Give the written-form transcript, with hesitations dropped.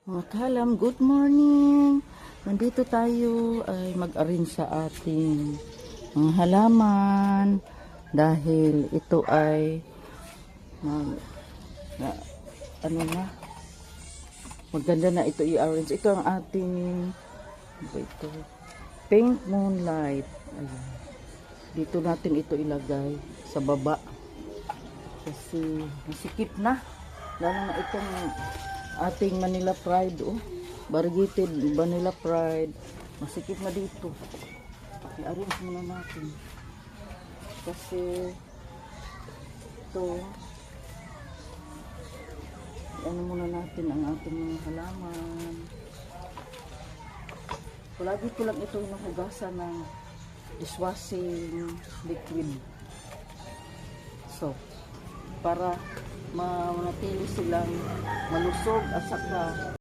Mga kalam, good morning! Nandito tayo ay mag-arrange sa ating mga halaman dahil ito ay maganda na ito i-arrange. Ito ang ating pink moonlight. Ayan. Dito natin ito ilagay sa baba kasi masikip na. Lalo na itong ating Manila Pride, variegated Manila Pride, masikip na dito. I-arrange muna natin kasi ito, ano muna natin ang ating mga halaman. Palagi ko lang ito hinuhugasan ng dishwashing liquid soap para manatili silang malusog at saka